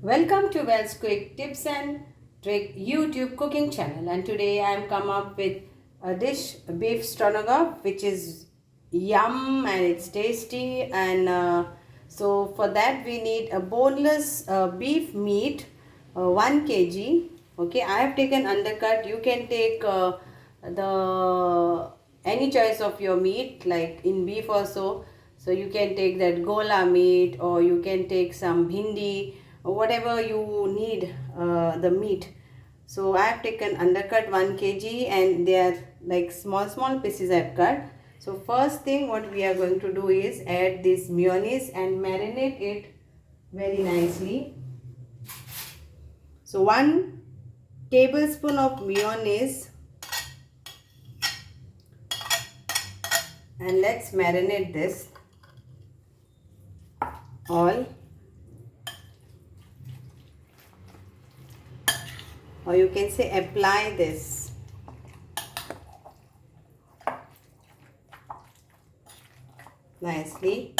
Welcome to Wells Quick Tips and Trick YouTube cooking channel, and today I am come up with a dish, beef stroganoff, which is yum and it's tasty. And so for that we need a boneless beef meat, 1 kg. Okay, I have taken undercut. You can take the any choice of your meat, like in beef also. So you can take that gola meat, or you can take some bhindi, or whatever you need, the meat. So I have taken undercut 1 kg, and they are like small pieces I have cut. So first thing what we are going to do is add this mayonnaise and marinate it very nicely. So 1 tablespoon of mayonnaise, and let's marinate this all, or you can say apply this. Nicely.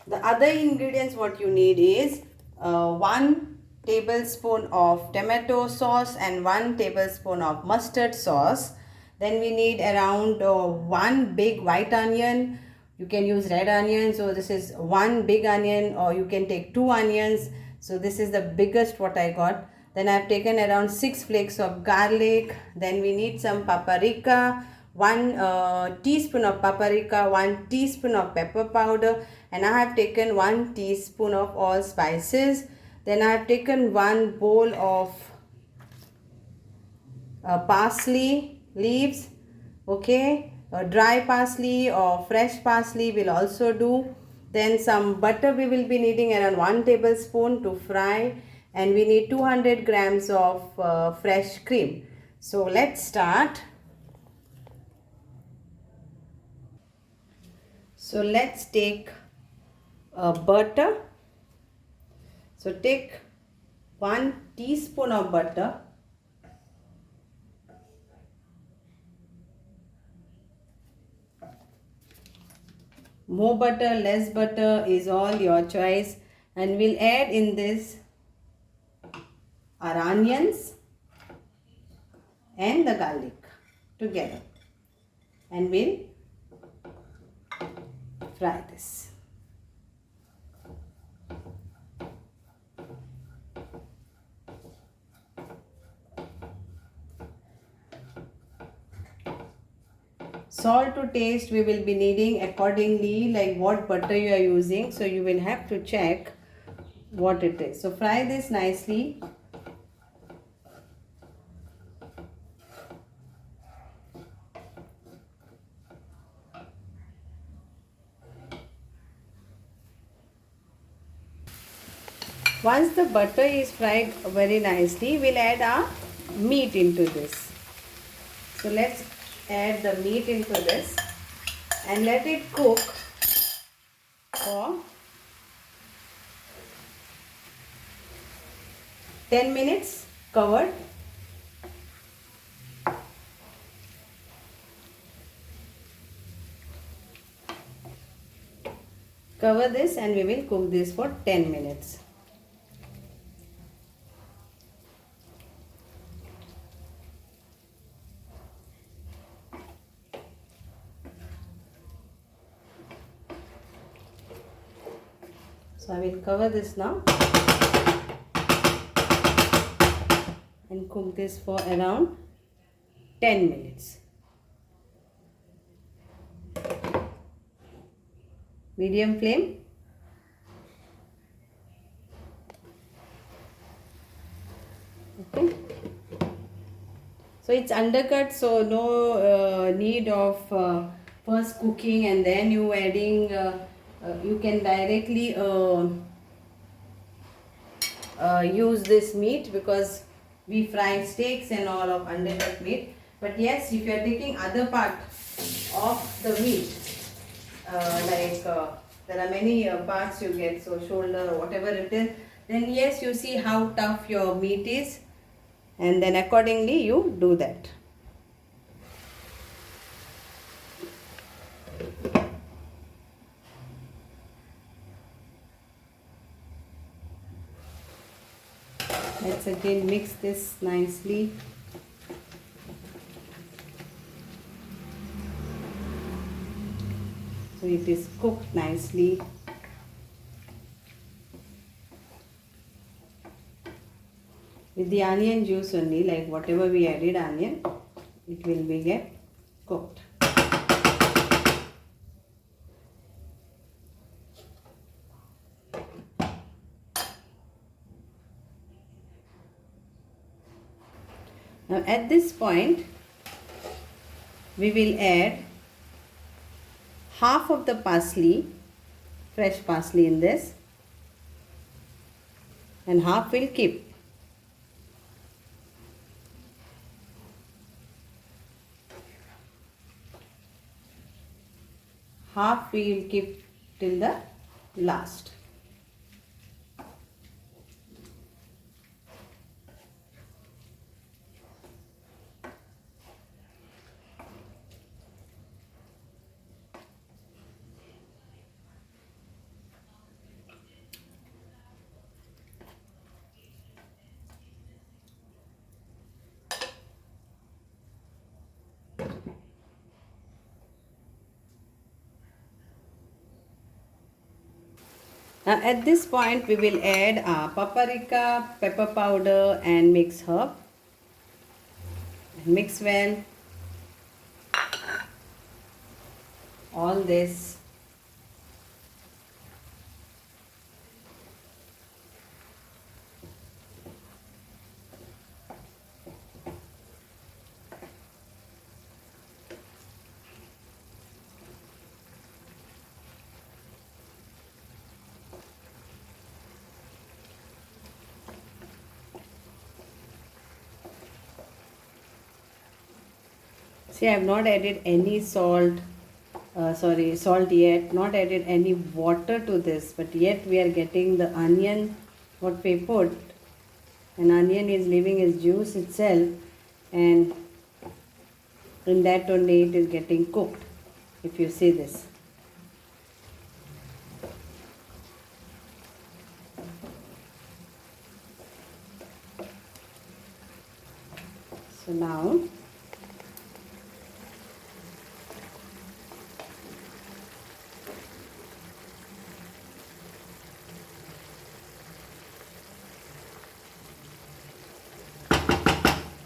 The other ingredients what you need is 1 tablespoon of tomato sauce and 1 tablespoon of mustard sauce. Then we need around 1 big white onion. You can use red onion. So this is 1 big onion, or you can take 2 onions. So this is the biggest what I got. Then I have taken around 6 flakes of garlic. Then we need some paprika, 1 teaspoon of paprika, 1 teaspoon of pepper powder, and I have taken 1 teaspoon of all spices. Then I have taken 1 bowl of parsley leaves. Okay, dry parsley or fresh parsley will also do. Then some butter we will be needing, around 1 tablespoon to fry, and we need 200 grams of fresh cream. So let's start. So let's take butter. So take 1 teaspoon of butter. More butter, less butter is all your choice. And we'll add in this our onions and the garlic together, and we'll fry this. Salt to taste we will be needing accordingly, like what butter you are using. So you will have to check what it is. So fry this nicely. Once the butter is fried very nicely, we'll add our meat into this. So let's add the meat into this and let it cook for 10 minutes covered. Cover this and we will cook this for 10 minutes. So I will cover this now and cook this for around 10 minutes. Medium flame. Okay. So it's undercut, so no need of first cooking and then you adding. You can directly use this meat, because we fry steaks and all of undercut meat. But yes, if you are taking other part of the meat, there are many parts you get, so shoulder or whatever it is, then yes, you see how tough your meat is. and then accordingly you do that. Let's again mix this nicely. So it is cooked nicely. With the onion juice only, like whatever we added onion, it will be get cooked. Now at this point, we will add half of the parsley, fresh parsley in this, and half will keep. Half we will keep till the last. Now at this point we will add paprika, pepper powder and mixed herb. Mix well all this. See, I have not added any salt yet, not added any water to this, but yet we are getting the onion, what we put, and onion is leaving its juice itself, and in that only it is getting cooked, if you see this. So now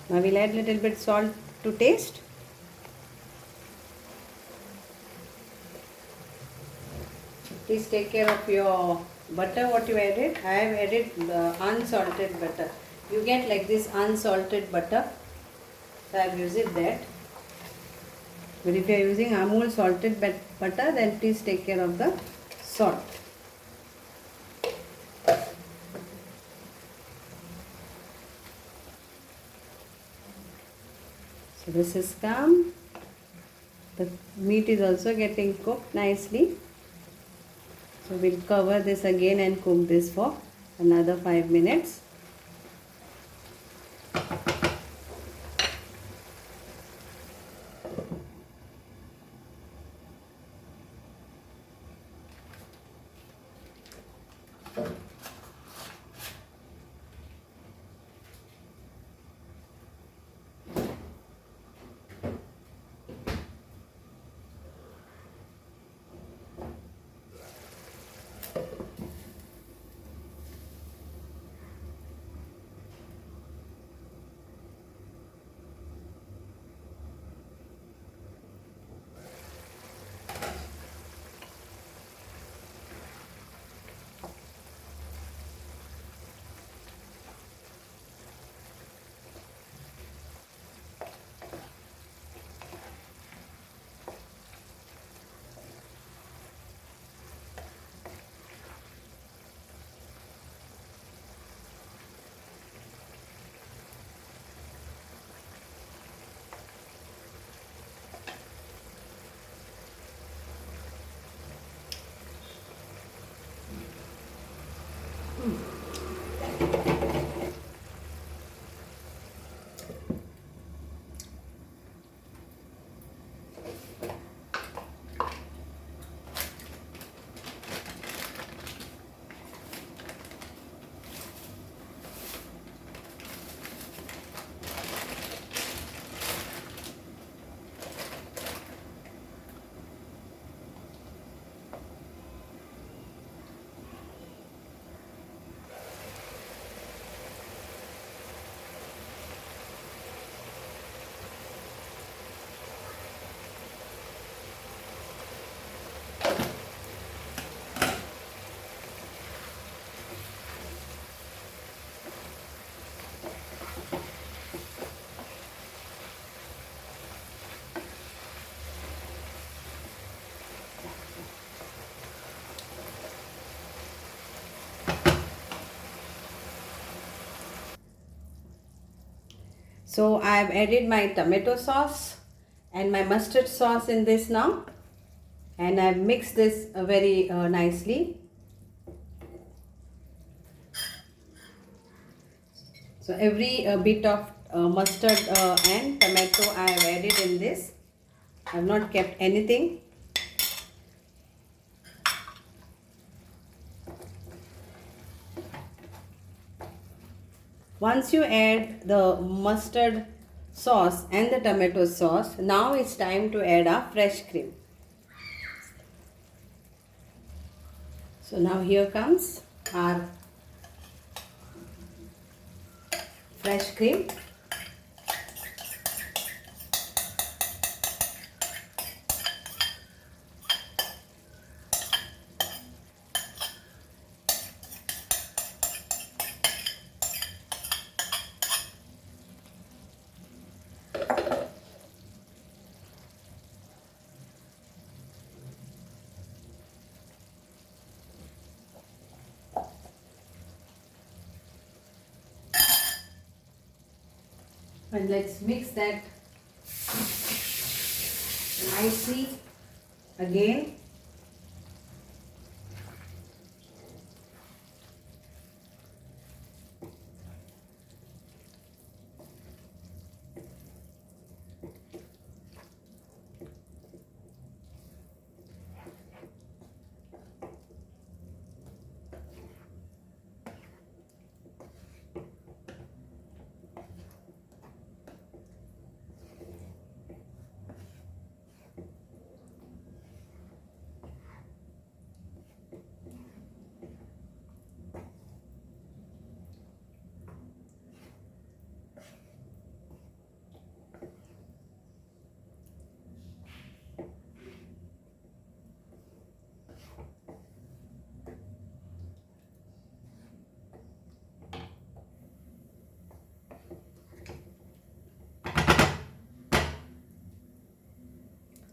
we'll add little bit salt to taste. Please take care of your butter what you added. I have added the unsalted butter. You get like this unsalted butter. So I have used that. But if you are using Amul salted butter, then please take care of the salt. So this is come. The meat is also getting cooked nicely. So we'll cover this again and cook this for another 5 minutes. So I have added my tomato sauce and my mustard sauce in this now, and I have mixed this very nicely. So every bit of mustard and tomato I have added in this. I have not kept anything. Once you add the mustard sauce and the tomato sauce, now it's time to add our fresh cream. So now here comes our fresh cream. And let's mix that nicely again.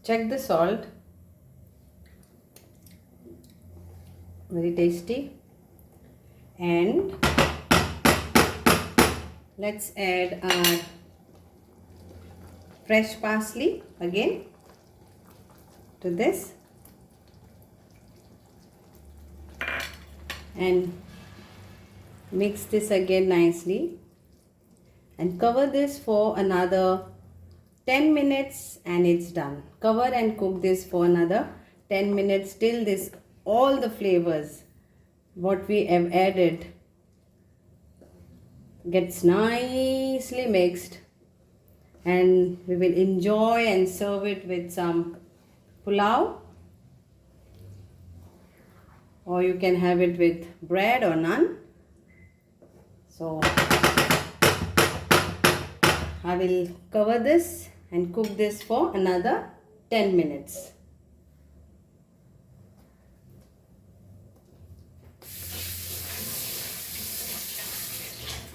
Check the salt. Very tasty. And let's add our fresh parsley again to this. And mix this again nicely. And cover this for another 10 minutes and it's done. Cover and cook this for another 10 minutes till this all the flavors what we have added gets nicely mixed, and we will enjoy and serve it with some pulao, or you can have it with bread or naan. So I will cover this and cook this for another 10 minutes.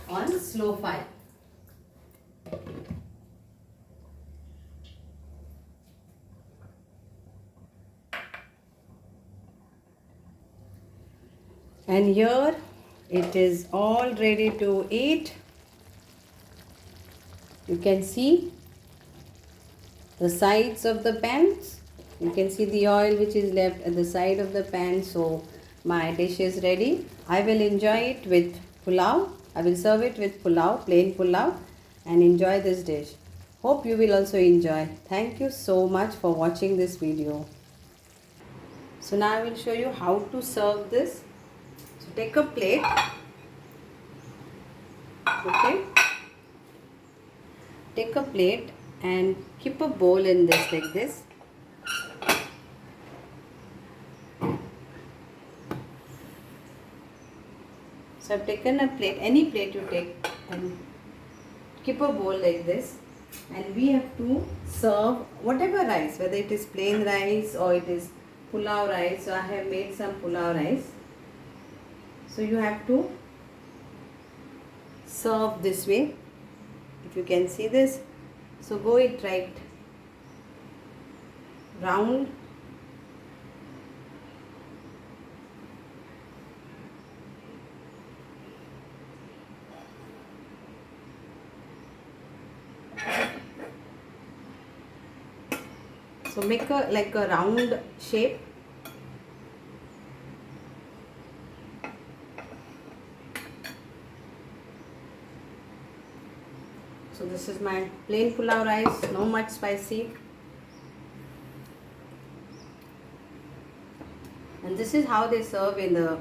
On slow fire. And here it is all ready to eat. You can see the sides of the pans. You can see the oil which is left at the side of the pan. So my dish is ready. I will enjoy it with pulao. I will serve it with pulao, plain pulao, and enjoy this dish. Hope you will also enjoy. Thank you so much for watching this video. So now I will show you how to serve this. So take a plate. Okay. Take a plate and keep a bowl in this like this. So I've taken a plate, any plate you take, and keep a bowl like this, and we have to serve whatever rice, whether it is plain rice or it is pulao rice. So I have made some pulao rice. So you have to serve this way. If you can see this, so go it right round. So make like a round shape. So this is my plain pulao rice, no much spicy. And this is how they serve in the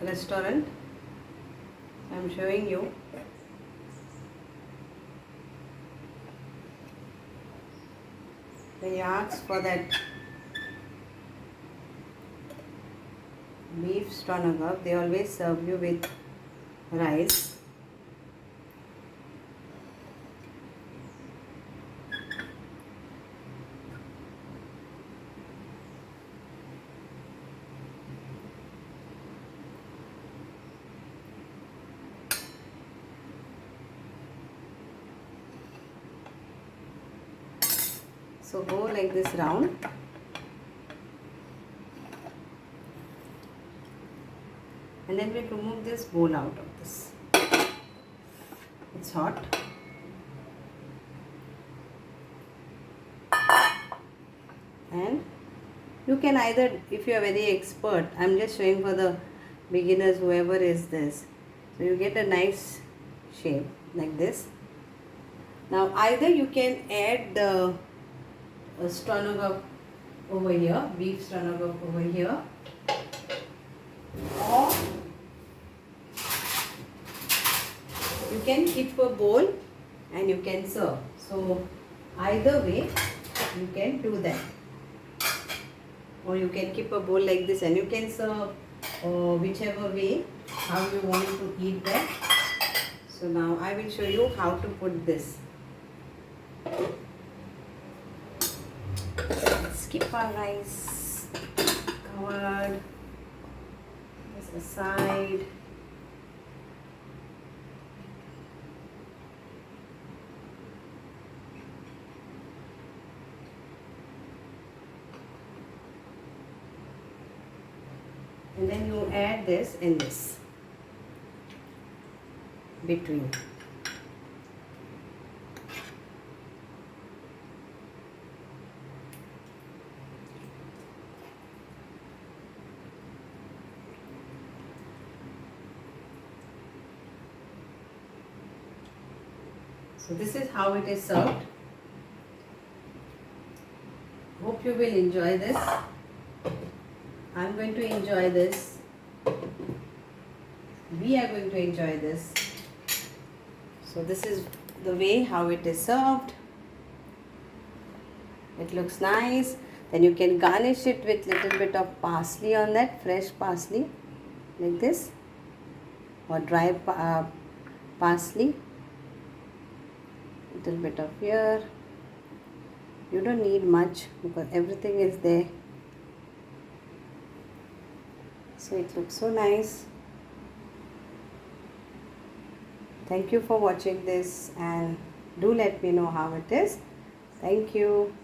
restaurant. I'm showing you. When you ask for that beef stroganoff, they always serve you with rice. So go like this round. And then we remove this bowl out of this. It's hot. And you can either, if you are very expert, I'm just showing for the beginners, whoever is this. So you get a nice shape like this. Now either you can add the stroganoff over here, beef stroganoff over here, or you can keep a bowl and you can serve. So either way you can do that, or you can keep a bowl like this and you can serve, or whichever way how you want to eat that. So now I will show you how to put this. Let's keep our rice covered. This aside. And then you add this in this between. So this is how it is served. Hope you will enjoy this. I'm going to enjoy this. We are going to enjoy this. So this is the way how it is served. It looks nice. Then you can garnish it with little bit of parsley on that, fresh parsley like this, or dry parsley. Little bit of here. You don't need much because everything is there. So it looks so nice. Thank you for watching this, and do let me know how it is. Thank you.